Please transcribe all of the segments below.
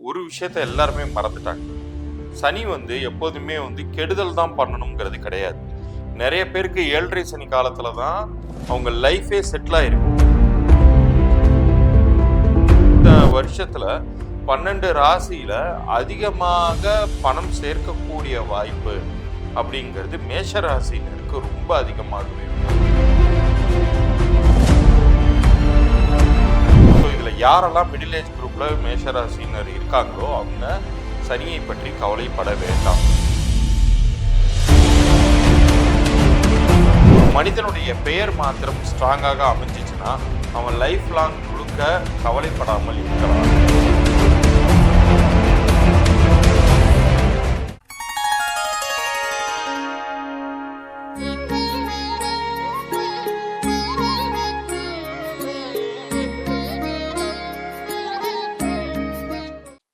ஒரு விஷயத்த எல்லாருமே மறந்துட்டாங்க. சனி எப்போதுமே கெடுதல் தான் பண்ணணுங்கிறது கிடையாது. நிறைய பேருக்கு 7.5 சனி காலத்துல தான் அவங்க லைஃபே செட்டில் ஆயிருக்கும். இந்த வருஷத்துல 12 ராசியில அதிகமாக பணம் சேர்க்கக்கூடிய வாய்ப்பு அப்படிங்கிறது மேஷ ராசினருக்கு ரொம்ப அதிகமாகவே இதுல யாரெல்லாம் மிடில் ஏஜ் குரூப்ல மேஷராசினர் இருக்காங்களோ அவங்க சனியை பற்றி கவலைப்பட வேண்டாம். மனிதனுடைய பெயர் மாத்திரம் ஸ்ட்ராங்காக அமைஞ்சிச்சுன்னா அவன் லைஃப் லாங் முழுக்க கவலைப்படாமல் இருக்கலாம்.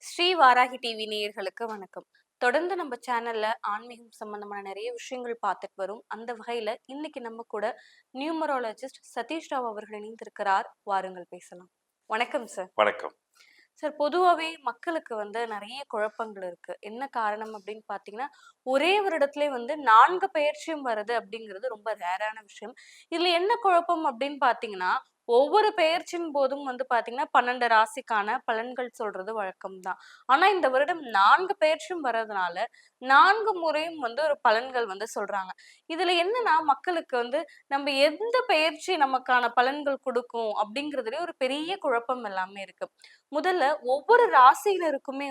ஸ்ரீ வாராகி டிவி நேயர்களுக்கு வணக்கம். தொடர்ந்து நம்ம சேனல்ல ஆன்மீகம் சம்பந்தமான நிறைய விஷயங்கள் பார்த்துட்டு வரும். அந்த வகையில இன்னைக்கு நம்ம கூட நியூமரோலஜிஸ்ட் சதீஷ் ராவ் அவர்கள் இணைந்திருக்கிறார். வாருங்கள் பேசலாம். வணக்கம் சார். வணக்கம் சார். பொதுவாகவே மக்களுக்கு நிறைய குழப்பங்கள் இருக்கு. என்ன காரணம் அப்படின்னு பாத்தீங்கன்னா, ஒரே வருடத்திலே 4 பெயர்ச்சியும் வருது அப்படிங்கிறது ரொம்ப ரேரான விஷயம். இதுல என்ன குழப்பம் அப்படின்னு பாத்தீங்கன்னா, ஒவ்வொரு பெயர்ச்சியின் போதும் பாத்தீங்கன்னா 12 ராசிக்கான பலன்கள் சொல்றது வழக்கம் தான். ஆனா இந்த வருடம் 4 பெயர்ச்சியும் வர்றதுனால 4 முறையும் ஒரு பலன்கள் சொல்றாங்க. இதுல என்னன்னா மக்களுக்கு நம்ம எந்த பெயர்ச்சி நமக்கான பலன்கள் கொடுக்கும் அப்படிங்கிறதுலயே ஒரு பெரிய குழப்பம் எல்லாமே இருக்கு. முதல்ல ஒவ்வொரு ராசியினருக்குமே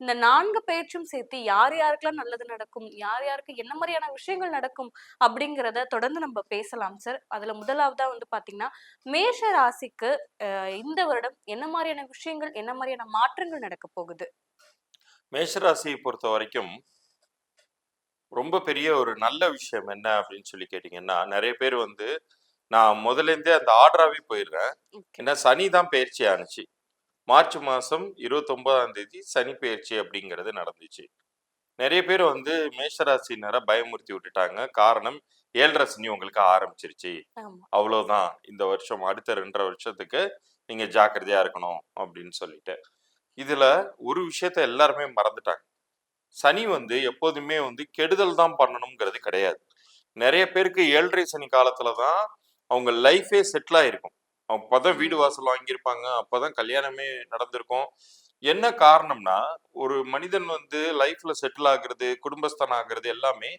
இந்த 4 பெயர்ச்சியும் சேர்த்து யார் யாருக்கெல்லாம் நல்லது நடக்கும், யார் யாருக்கு என்ன மாதிரியான விஷயங்கள் நடக்கும் அப்படிங்கிறத தொடர்ந்து நம்ம பேசலாம் சார். அதுல முதலாவதா பாத்தீங்கன்னா, மேஷ ராசிக்கு இந்த வருடம் என்ன மாதிரியான விஷயங்கள், என்ன மாதிரியான மாற்றங்கள் நடக்க போகுது? மேஷராசியை பொறுத்த வரைக்கும் ரொம்ப பெரிய ஒரு நல்ல விஷயம் என்ன அப்படின்னு சொல்லி கேட்டீங்கன்னா, நிறைய பேர் நான் முதல்ல இருந்தே அந்த ஆர்டராகவே போயிடுறேன். ஏன்னா சனி தான் பயிற்சி ஆனிச்சு. மார்ச் மாதம் 29ஆம் தேதி சனி பயிற்சி அப்படிங்கிறது நடந்துச்சு. நிறைய பேர் மேஷராசினரை பயமுறுத்தி விட்டுட்டாங்க. காரணம் 7.5 சனி உங்களுக்கு ஆரம்பிச்சிருச்சு, அவ்வளவுதான், இந்த வருஷம் அடுத்த 2.5 வருஷத்துக்கு நீங்க ஜாக்கிரதையா இருக்கணும் அப்படின்னு சொல்லிட்டு. இதுல ஒரு விஷயத்த எல்லாருமே மறந்துட்டாங்க. சனி எப்போதுமே கெடுதல் தான் பண்ணணுங்கிறது கிடையாது. நிறைய பேருக்கு 7.5 சனி காலத்துலதான் அவங்க லைஃபே செட்டில் ஆயிருக்கும். அப்பதான் வீடு வாசல் வாங்கியிருப்பாங்க, அப்பதான் கல்யாணமே நடந்திருக்கும். என்ன காரணம்னா, ஒரு மனிதன் லைஃப்ல செட்டில் ஆகுறது, குடும்பஸ்தன் ஆகுறது எல்லாமே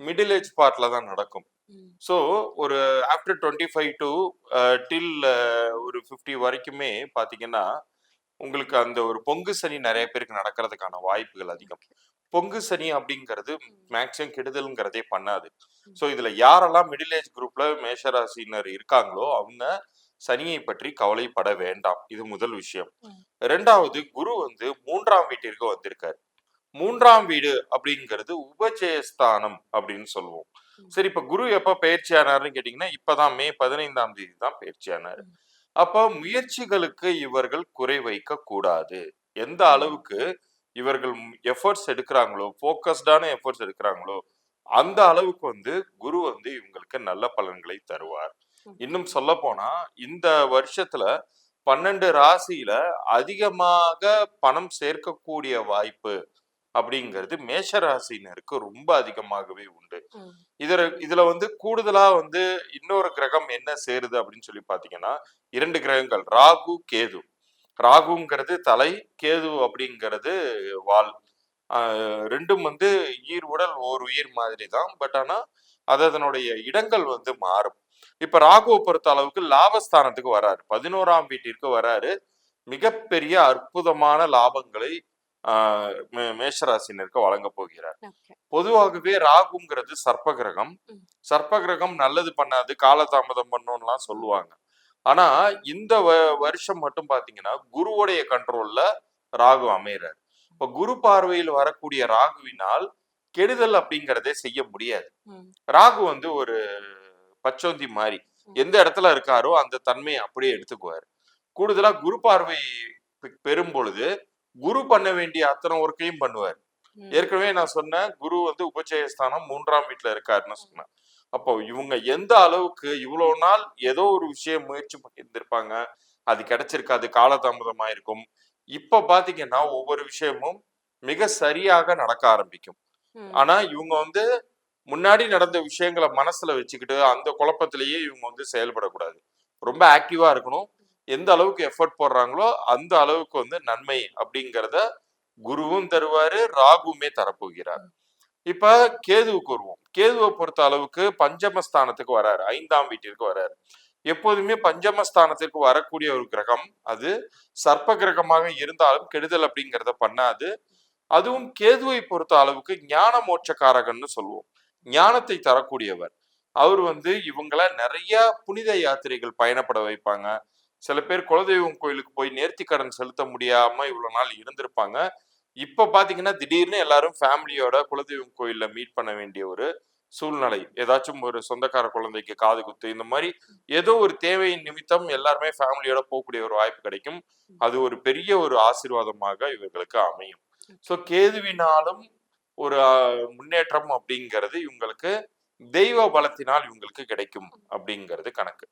மிடில் ஏஜ் பார்ட்ல தான் நடக்கும். ஸோ ஒரு ஆஃப்டர் 25 டு டில் ஒரு 50 வரைக்குமே பாத்தீங்கன்னா உங்களுக்கு அந்த ஒரு பொங்கு சனி நிறைய பேருக்கு நடக்கிறதுக்கான வாய்ப்புகள் அதிகம். பொங்கு சனி அப்படிங்கிறது மேக்சிமம் கெடுதல்ங்கிறதே பண்ணாது. ஸோ இதுல யாரெல்லாம் மிடில் ஏஜ் குரூப்ல மேஷராசினர் இருக்காங்களோ அவங்க சனியை பற்றி கவலைப்பட வேண்டாம். இது முதல் விஷயம். ரெண்டாவது, குரு 3ஆம் வீட்டிற்கு வந்திருக்காரு. 3ஆம் வீடு அப்படிங்கிறது உபஜயஸ்தானம் அப்படின்னு சொல்லுவோம். சரி, இப்ப குரு எப்ப பயிற்சி ஆனாருன்னு கேட்டீங்கன்னா, இப்பதான் மே 15ஆம் தேதி தான் பயிற்சி ஆனாரு. அப்ப முயற்சிகளுக்கு இவர்கள் குறை வைக்க கூடாது. எந்த அளவுக்கு இவர்கள் எஃபர்ட்ஸ் எடுக்கிறாங்களோ, போக்கஸ்டான எஃபர்ட்ஸ் எடுக்கிறாங்களோ, அந்த அளவுக்கு குரு இவங்களுக்கு நல்ல பலன்களை தருவார். இன்னும் சொல்ல போனா இந்த வருஷத்துல 12 ராசியில அதிகமாக பணம் சேர்க்கக்கூடிய வாய்ப்பு அப்படிங்கிறது மேஷ ராசினருக்கு ரொம்ப அதிகமாகவே உண்டு. இதுல கூடுதலா இன்னொரு கிரகம் என்ன சேருது அப்படின்னு சொல்லி பாத்தீங்கன்னா, 2 கிரகங்கள், ராகு கேது. ராகுங்கிறது தலை, கேது அப்படிங்கிறது வால். ரெண்டும் ஈர் உடல் ஓர் உயிர் மாதிரி தான். பட் ஆனா அதனுடைய இடங்கள் மாறும். இப்ப ராகுவை பொறுத்த அளவுக்கு லாபஸ்தானத்துக்கு வராரு, 11ஆம் வீட்டிற்கு வராரு. மிகப்பெரிய அற்புதமான லாபங்களை மேஷராசினருக்கு வழங்க போகிறார். பொதுவாகவே ராகுங்கிறது சர்ப்ப கிரகம். சர்ப்ப கிரகம் நல்லது பண்ணாது, காலதாமதம் பண்ணும்லாம் சொல்லுவாங்க. ஆனா இந்த வருஷம் மட்டும் பாத்தீங்கன்னா குருவுடைய கண்ட்ரோல்ல ராகு அமைகிறார். இப்ப குரு பார்வையில் வரக்கூடிய ராகுவினால் கெடுதல் அப்படிங்கிறதே செய்ய முடியாது. ராகு ஒரு பச்சோந்தி மாதிரி, எந்த இடத்துல இருக்காரோ அந்த தன்மையை அப்படியே எடுத்துக்குவாரு. கூடுதலா குரு பார்வை பெறும் பொழுது குரு பண்ண வேண்டிய அத்தனை ஒர்க்கையும் பண்ணுவார். ஏற்கனவே நான் சொன்னேன், குரு உபஜயஸ்தானம் 3ஆம் வீட்டுல இருக்காருன்னு சொன்னேன். அப்போ இவங்க எந்த அளவுக்கு இவ்வளவு நாள் ஏதோ ஒரு விஷயம் முயற்சி பண்ணியிருந்திருப்பாங்க, அது கிடைச்சிருக்காது, காலதாமதமா இருக்கும். இப்ப பாத்தீங்கன்னா ஒவ்வொரு விஷயமும் மிக சரியாக நடக்க ஆரம்பிக்கும். ம். ஆனா இவங்க வந்து முன்னாடி நடந்த விஷயங்களை மனசுல வச்சுக்கிட்டு அந்த குழப்பத்திலேயே இவங்க வந்து செயல்படக்கூடாது. ரொம்ப ஆக்டிவா இருக்கணும். எந்த அளவுக்கு எஃபர்ட் போடுறாங்களோ அந்த அளவுக்கு வந்து நன்மை அப்படிங்கிறத குருவும் தருவாரு, ராகுவுமே தரப்போகிறார். இப்ப கேதுவுக்கு வருவோம். கேதுவை பொறுத்த அளவுக்கு பஞ்சமஸ்தானத்துக்கு வராரு, 5ஆம் வீட்டிற்கு வராரு. எப்போதுமே பஞ்சமஸ்தானத்திற்கு வரக்கூடிய ஒரு கிரகம் அது சர்ப்ப கிரகமாக இருந்தாலும் கெடுதல் அப்படிங்கிறத பண்ணாது. அதுவும் கேதுவை பொறுத்த அளவுக்கு ஞான மோட்சக்காரகன்னு சொல்லுவோம். ஞானத்தை தரக்கூடியவர். அவர் வந்து இவங்கள நிறைய புனித யாத்திரைகள் பயணப்பட வைப்பாங்க. சில பேர் குலதெய்வம் கோயிலுக்கு போய் நேர்த்தி கடன் செலுத்த முடியாம இவ்வளவு நாள் இருந்திருப்பாங்க. இப்ப பாத்தீங்கன்னா திடீர்னு எல்லாரும் ஃபேமிலியோட குலதெய்வம் கோயில்ல மீட் பண்ண வேண்டிய ஒரு சூழ்நிலை. ஏதாச்சும் ஒரு சொந்தக்கார குழந்தைக்கு காது குத்து, இந்த மாதிரி ஏதோ ஒரு தேவையின் நிமித்தம் எல்லாருமே ஃபேமிலியோட போகக்கூடிய ஒரு வாய்ப்பு கிடைக்கும். அது ஒரு பெரிய ஒரு ஆசீர்வாதமாக இவர்களுக்கு அமையும். ஸோ கேதுவினாலும் ஒரு முன்னேற்றம் அப்படிங்கிறது இவங்களுக்கு தெய்வ பலத்தினால் இவங்களுக்கு கிடைக்கும் அப்படிங்கிறது கணக்கு.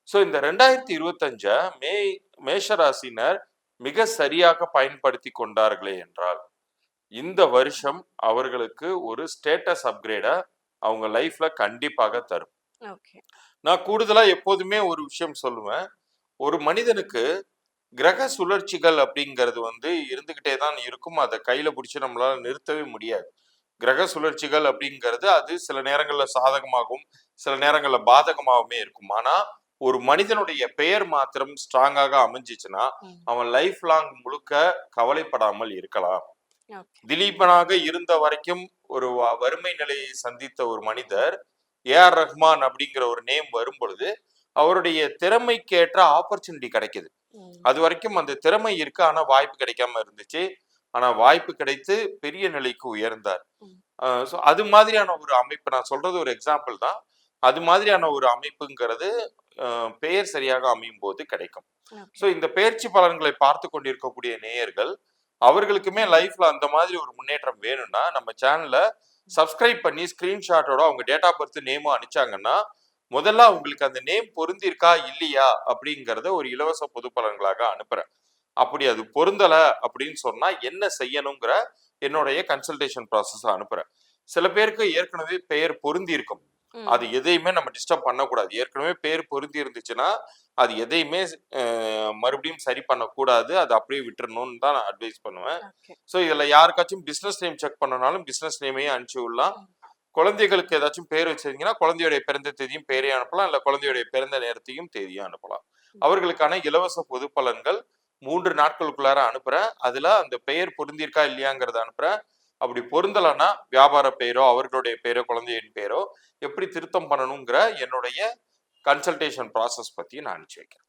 ஸோ இந்த 2025 மேஷராசினர் மிக சரியாக பயன்படுத்தி கொண்டார்களே என்றால் இந்த வருஷம் அவர்களுக்கு ஒரு ஸ்டேட்டஸ் அப்கிரேட அவங்க லைஃப்ல கண்டிப்பாக தரும். ஓகே. நான் கூடுதலா எப்போதுமே ஒரு விஷயம் சொல்லுவேன். ஒரு மனிதனுக்கு கிரக சுழற்சிகள் அப்படிங்கிறது வந்து இருந்துகிட்டே தான் இருக்கும். அதை கையில பிடிச்சு நம்மளால நிறுத்தவே முடியாது. கிரக சுழற்சிகள் அப்படிங்கிறது அது சில நேரங்கள்ல சாதகமாகவும் சில நேரங்கள்ல பாதகமாகவுமே இருக்கும். ஆனா ஒரு மனிதனுடைய பெயர் மாத்திரம் ஸ்ட்ராங்காக அமைஞ்சிச்சுன்னா அவன் லைஃப் லாங் முழுக்க கவலைப்படாமல் இருக்கலாம். ஓகே. திலீபனாக இருந்த வரைக்கும் ஒரு வறுமை நிலையை சந்தித்த ஒரு மனிதர் ஏஆர் ரஹ்மான் அப்படிங்கிற ஒரு நேம் வரும் பொழுது அவருடைய திறமைக்கேற்ற ஆப்பர்ச்சுனிட்டி கிடைக்குது. அது வரைக்கும் அந்த திறமை இருக்கு, ஆனா வாய்ப்பு கிடைக்காம இருந்துச்சு. ஆனா வாய்ப்பு கிடைத்து பெரிய நிலைக்கு உயர்ந்தார். அது மாதிரியான ஒரு அமைப்பு நான் சொல்றது ஒரு எக்ஸாம்பிள் தான். அது மாதிரியான ஒரு அமைப்புங்கிறது பெயர் சரியாக அமையும் போது கிடைக்கும். ஸோ இந்த பயிற்சி பலன்களை பார்த்து கொண்டிருக்கக்கூடிய நேயர்கள் அவர்களுக்குமே லைஃப்ல அந்த மாதிரி ஒரு முன்னேற்றம் வேணும்னா நம்ம சேனலை சப்ஸ்கிரைப் பண்ணி ஸ்கிரீன்ஷாட்டோட அவங்க டேட் ஆஃப் பர்த் நேமும் அனுப்பிச்சாங்கன்னா முதல்ல உங்களுக்கு அந்த நேம் பொருந்திருக்கா இல்லையா அப்படிங்கிறத ஒரு இலவச பொது பலன்களாக அனுப்புறேன். அப்படி அது பொருந்தல அப்படின்னு சொன்னா என்ன செய்யணுங்கிற என்னுடைய கன்சல்டேஷன் ப்ராசஸ் அனுப்புறேன். சில பேருக்கு ஏற்கனவே பெயர் பொருந்தி இருக்கும். அது எதையுமே நம்ம டிஸ்டர்ப் பண்ணக்கூடாது. ஏற்கனவே பேர் பொருந்தி இருந்துச்சுன்னா அது எதையுமே மறுபடியும் சரி பண்ணக்கூடாது. அது அப்படியே விட்டுறணும்னு தான் நான் அட்வைஸ் பண்ணுவேன். ஸோ இதுல யாருக்காச்சும் பிசினஸ் நேம் செக் பண்ணனாலும் பிசினஸ் நேமையும் அனுப்பிச்சு விடலாம். குழந்தைகளுக்கு ஏதாச்சும் பேர் வச்சிருந்தீங்கன்னா குழந்தையுடைய பிறந்த தேதியும் பேரையும் அனுப்பலாம், இல்ல குழந்தையுடைய பிறந்த நேரத்தையும் தேதியும் அனுப்பலாம். அவர்களுக்கான இலவச பொது பலன்கள் 3 நாட்களுக்குள்ளார அனுப்புறேன். அதுல அந்த பெயர் பொருந்திருக்கா இல்லையாங்கிறத அனுப்புறேன். அப்படி பொருந்தலைன்னா வியாபார பெயரோ அவர்களுடைய பெயரோ குழந்தையின் பெயரோ எப்படி திருத்தம் பண்ணணுங்கிற என்னுடைய கன்சல்டேஷன் ப்ராசஸ் பத்தி நான் அனுப்பிச்சு வைக்கிறேன்.